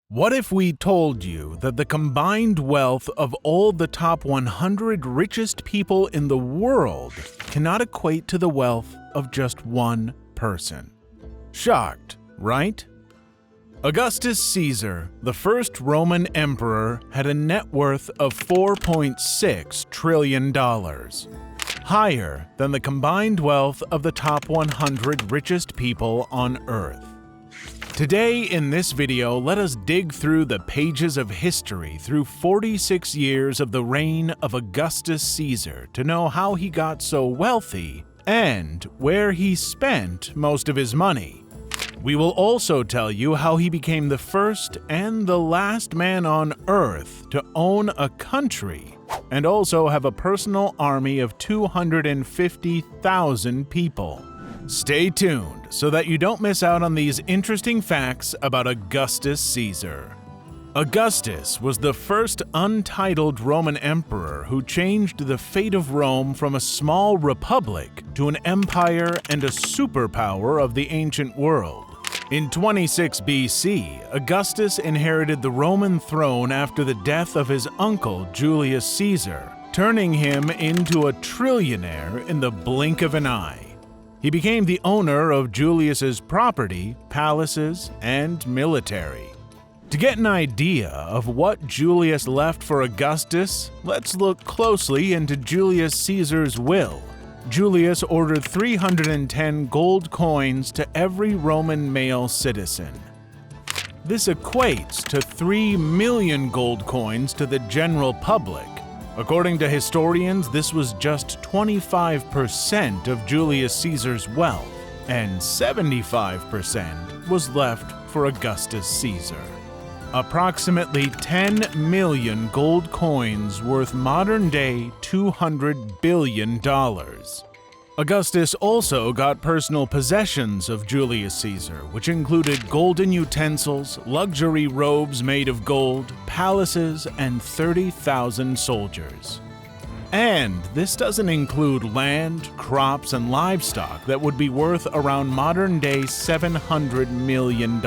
What if we told you that the combined wealth of all the top 100 richest people in the world cannot equate to the wealth of just one person? Shocked, right? Augustus Caesar, the first Roman emperor, had a net worth of $4.6 trillion, higher than the combined wealth of the top 100 richest people on Earth. Today in this video, let us dig through the pages of history through 46 years of the reign of Augustus Caesar to know how he got so wealthy and where he spent most of his money. We will also tell you how he became the first and the last man on Earth to own a country and also have a personal army of 250,000 people. Stay tuned so that you don't miss out on these interesting facts about Augustus Caesar. Augustus was the first untitled Roman emperor who changed the fate of Rome from a small republic to an empire and a superpower of the ancient world. In 26 BC, Augustus inherited the Roman throne after the death of his uncle Julius Caesar, turning him into a trillionaire in the blink of an eye. He became the owner of Julius's property, palaces, and military. To get an idea of what Julius left for Augustus, let's look closely into Julius Caesar's will. Julius ordered 310 gold coins to every Roman male citizen. This equates to 3 million gold coins to the general public. According to historians, this was just 25% of Julius Caesar's wealth, and 75% was left for Augustus Caesar. Approximately 10 million gold coins worth modern-day $200 billion. Augustus also got personal possessions of Julius Caesar, which included golden utensils, luxury robes made of gold, palaces, and 30,000 soldiers. And this doesn't include land, crops, and livestock that would be worth around modern-day $700 million.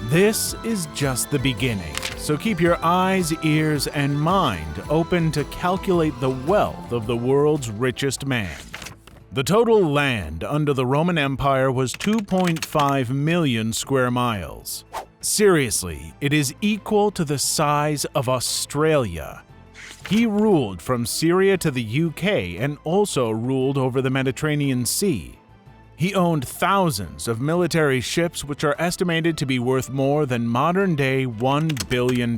This is just the beginning, so keep your eyes, ears, and mind open to calculate the wealth of the world's richest man. The total land under the Roman Empire was 2.5 million square miles. Seriously, it is equal to the size of Australia. He ruled from Syria to the UK and also ruled over the Mediterranean Sea. He owned thousands of military ships which are estimated to be worth more than modern-day $1 billion.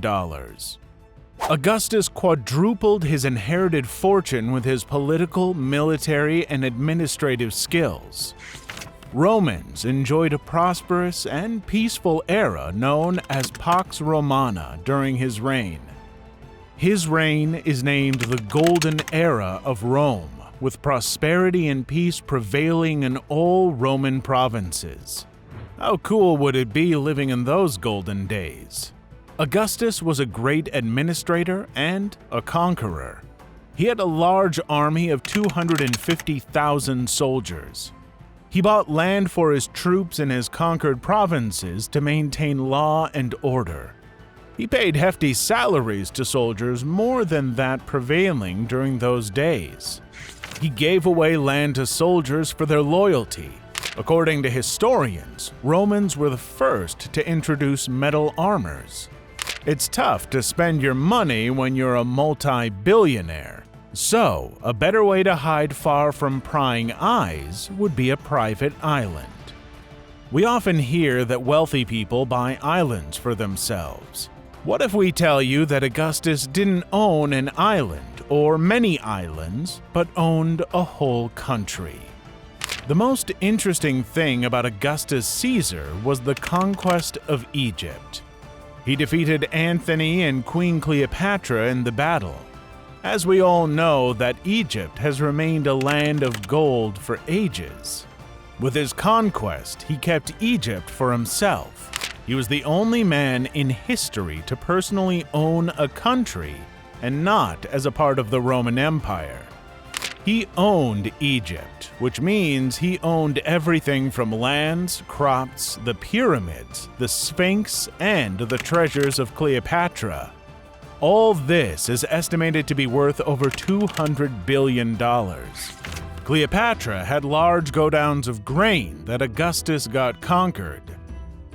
Augustus quadrupled his inherited fortune with his political, military, and administrative skills. Romans enjoyed a prosperous and peaceful era known as Pax Romana during his reign. His reign is named the Golden Era of Rome, with prosperity and peace prevailing in all Roman provinces. How cool would it be living in those golden days? Augustus was a great administrator and a conqueror. He had a large army of 250,000 soldiers. He bought land for his troops in his conquered provinces to maintain law and order. He paid hefty salaries to soldiers, more than that prevailing during those days. He gave away land to soldiers for their loyalty. According to historians, Romans were the first to introduce metal armors. It's tough to spend your money when you're a multi-billionaire, so a better way to hide far from prying eyes would be a private island. We often hear that wealthy people buy islands for themselves. What if we tell you that Augustus didn't own an island or many islands, but owned a whole country? The most interesting thing about Augustus Caesar was the conquest of Egypt. He defeated Antony and Queen Cleopatra in the battle. As we all know, that Egypt has remained a land of gold for ages. With his conquest, he kept Egypt for himself. He was the only man in history to personally own a country and not as a part of the Roman Empire. He owned Egypt, which means he owned everything from lands, crops, the pyramids, the Sphinx, and the treasures of Cleopatra. All this is estimated to be worth over $200 billion. Cleopatra had large godowns of grain that Augustus got conquered.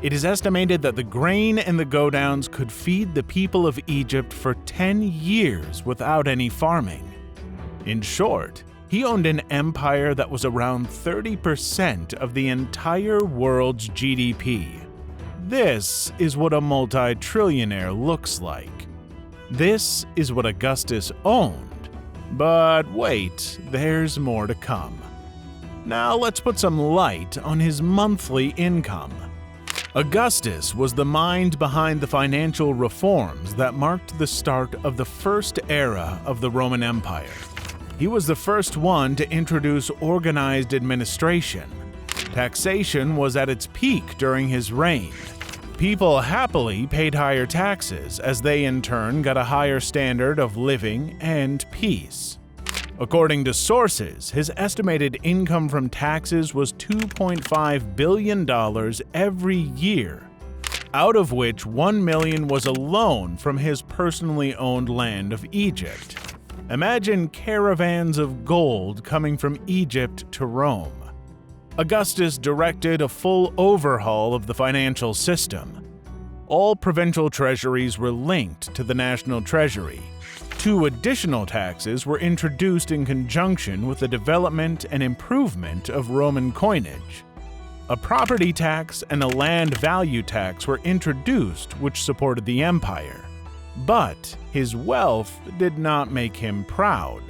It is estimated that the grain in the godowns could feed the people of Egypt for 10 years without any farming. In short, he owned an empire that was around 30% of the entire world's GDP. This is what a multi-trillionaire looks like. This is what Augustus owned. But wait, there's more to come. Now let's put some light on his monthly income. Augustus was the mind behind the financial reforms that marked the start of the first era of the Roman Empire. He was the first one to introduce organized administration. Taxation was at its peak during his reign. People happily paid higher taxes as they in turn got a higher standard of living and peace. According to sources, his estimated income from taxes was $2.5 billion every year, out of which $1 million was alone from his personally owned land of Egypt. Imagine caravans of gold coming from Egypt to Rome. Augustus directed a full overhaul of the financial system. All provincial treasuries were linked to the national treasury. 2 additional taxes were introduced in conjunction with the development and improvement of Roman coinage. A property tax and a land value tax were introduced, which supported the empire. But his wealth did not make him proud.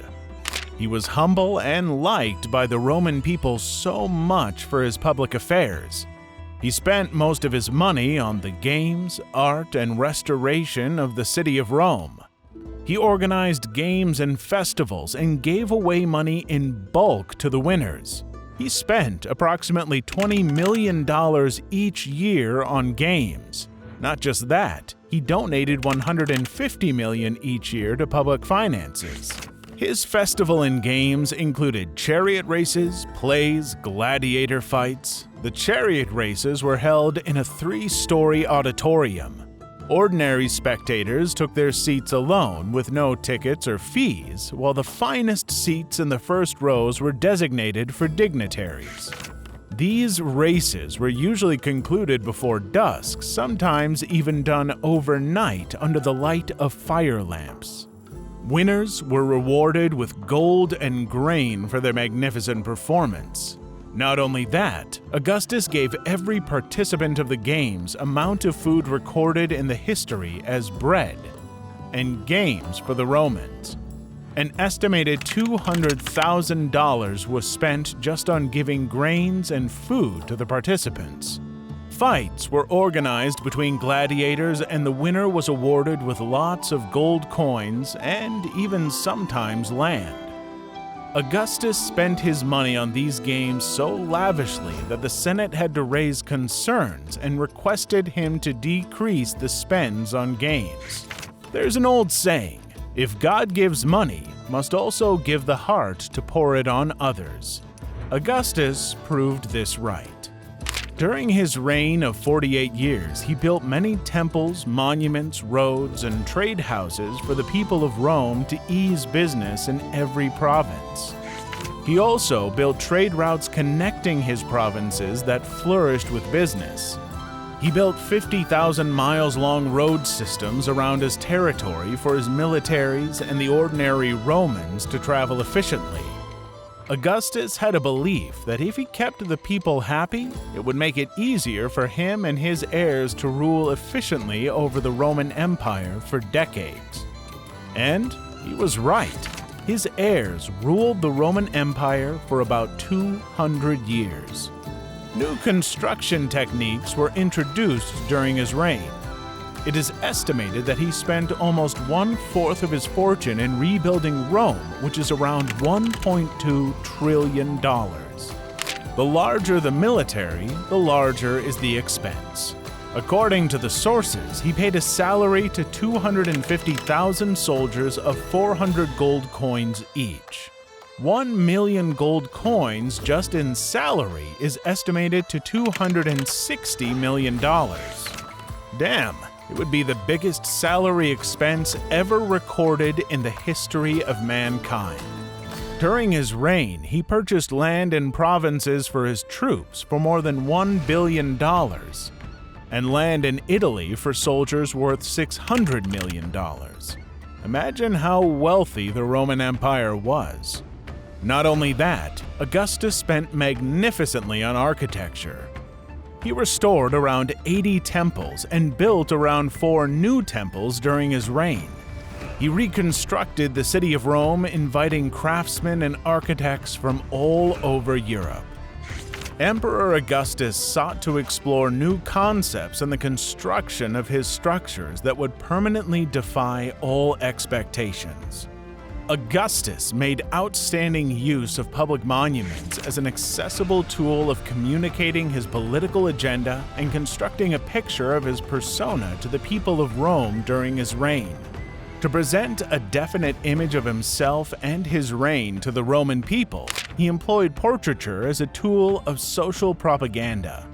He was humble and liked by the Roman people so much for his public affairs. He spent most of his money on the games, art, and restoration of the city of Rome. He organized games and festivals and gave away money in bulk to the winners. He spent approximately $20 million each year on games. Not just that, he donated $150 million each year to public finances. His festival and games included chariot races, plays, gladiator fights. The chariot races were held in a 3-story auditorium. Ordinary spectators took their seats alone with no tickets or fees, while the finest seats in the first rows were designated for dignitaries. These races were usually concluded before dusk, sometimes even done overnight under the light of fire lamps. Winners were rewarded with gold and grain for their magnificent performance. Not only that, Augustus gave every participant of the games amount of food recorded in the history as bread, and games for the Romans. An estimated $200,000 was spent just on giving grains and food to the participants. Fights were organized between gladiators, and the winner was awarded with lots of gold coins and even sometimes land. Augustus spent his money on these games so lavishly that the Senate had to raise concerns and requested him to decrease the spends on games. There's an old saying, if God gives money, must also give the heart to pour it on others. Augustus proved this right. During his reign of 48 years, he built many temples, monuments, roads, and trade houses for the people of Rome to ease business in every province. He also built trade routes connecting his provinces that flourished with business. He built 50,000 miles long road systems around his territory for his militaries and the ordinary Romans to travel efficiently. Augustus had a belief that if he kept the people happy, it would make it easier for him and his heirs to rule efficiently over the Roman Empire for decades. And he was right. His heirs ruled the Roman Empire for about 200 years. New construction techniques were introduced during his reign. It is estimated that he spent almost 1/4 of his fortune in rebuilding Rome, which is around $1.2 trillion. The larger the military, the larger is the expense. According to the sources, he paid a salary to 250,000 soldiers of 400 gold coins each. 1 million gold coins just in salary is estimated to $260 million. Damn, it would be the biggest salary expense ever recorded in the history of mankind. During his reign, he purchased land and provinces for his troops for more than $1 billion, and land in Italy for soldiers worth $600 million. Imagine how wealthy the Roman Empire was. Not only that, Augustus spent magnificently on architecture. He restored around 80 temples and built around 4 new temples during his reign. He reconstructed the city of Rome, inviting craftsmen and architects from all over Europe. Emperor Augustus sought to explore new concepts in the construction of his structures that would permanently defy all expectations. Augustus made outstanding use of public monuments as an accessible tool of communicating his political agenda and constructing a picture of his persona to the people of Rome during his reign. To present a definite image of himself and his reign to the Roman people, he employed portraiture as a tool of social propaganda.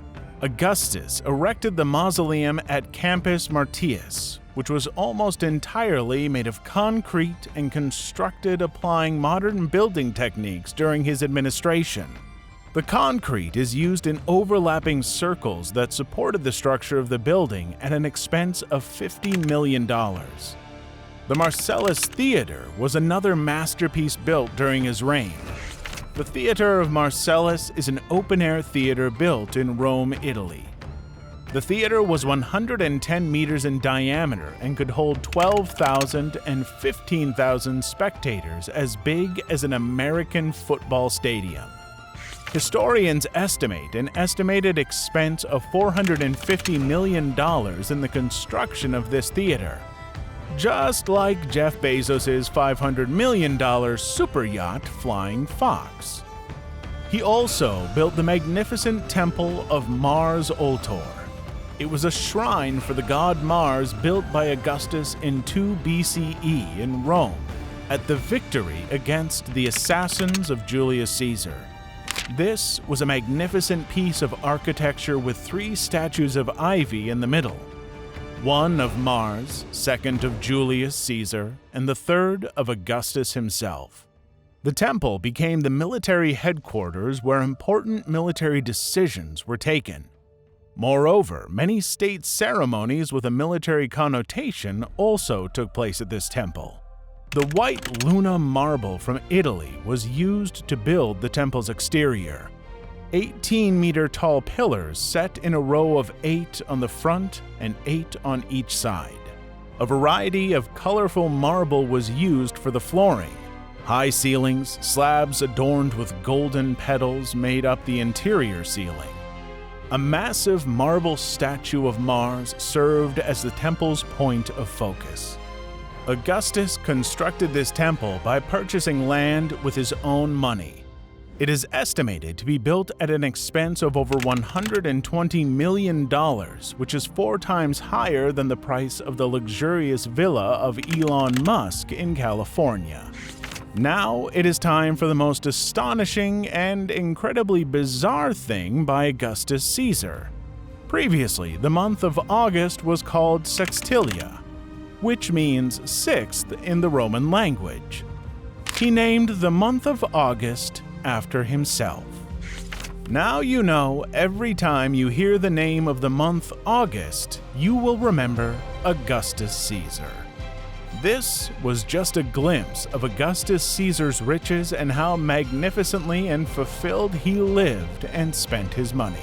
Augustus erected the mausoleum at Campus Martius, which was almost entirely made of concrete and constructed applying modern building techniques during his administration. The concrete is used in overlapping circles that supported the structure of the building at an expense of $50 million. The Marcellus Theatre was another masterpiece built during his reign. The Theatre of Marcellus is an open-air theater built in Rome, Italy. The theater was 110 meters in diameter and could hold 12,000 and 15,000 spectators, as big as an American football stadium. Historians estimate an estimated expense of $450 million in the construction of this theater, just like Jeff Bezos' $500 million super yacht Flying Fox. He also built the magnificent temple of Mars Ultor. It was a shrine for the god Mars built by Augustus in 2 BCE in Rome at the victory against the assassins of Julius Caesar. This was a magnificent piece of architecture with 3 statues of ivy in the middle. One of Mars, second of Julius Caesar, and the third of Augustus himself. The temple became the military headquarters where important military decisions were taken. Moreover, many state ceremonies with a military connotation also took place at this temple. The white Luna marble from Italy was used to build the temple's exterior. 18-meter-tall pillars set in a row of 8 on the front and 8 on each side. A variety of colorful marble was used for the flooring. High ceilings, slabs adorned with golden petals made up the interior ceiling. A massive marble statue of Mars served as the temple's point of focus. Augustus constructed this temple by purchasing land with his own money. It is estimated to be built at an expense of over $120 million, which is 4 times higher than the price of the luxurious villa of Elon Musk in California. Now it is time for the most astonishing and incredibly bizarre thing by Augustus Caesar. Previously, the month of August was called Sextilia, which means 6th in the Roman language. He named the month of August after himself. Now you know, every time you hear the name of the month August, you will remember Augustus Caesar. This was just a glimpse of Augustus Caesar's riches and how magnificently and fulfilled he lived and spent his money.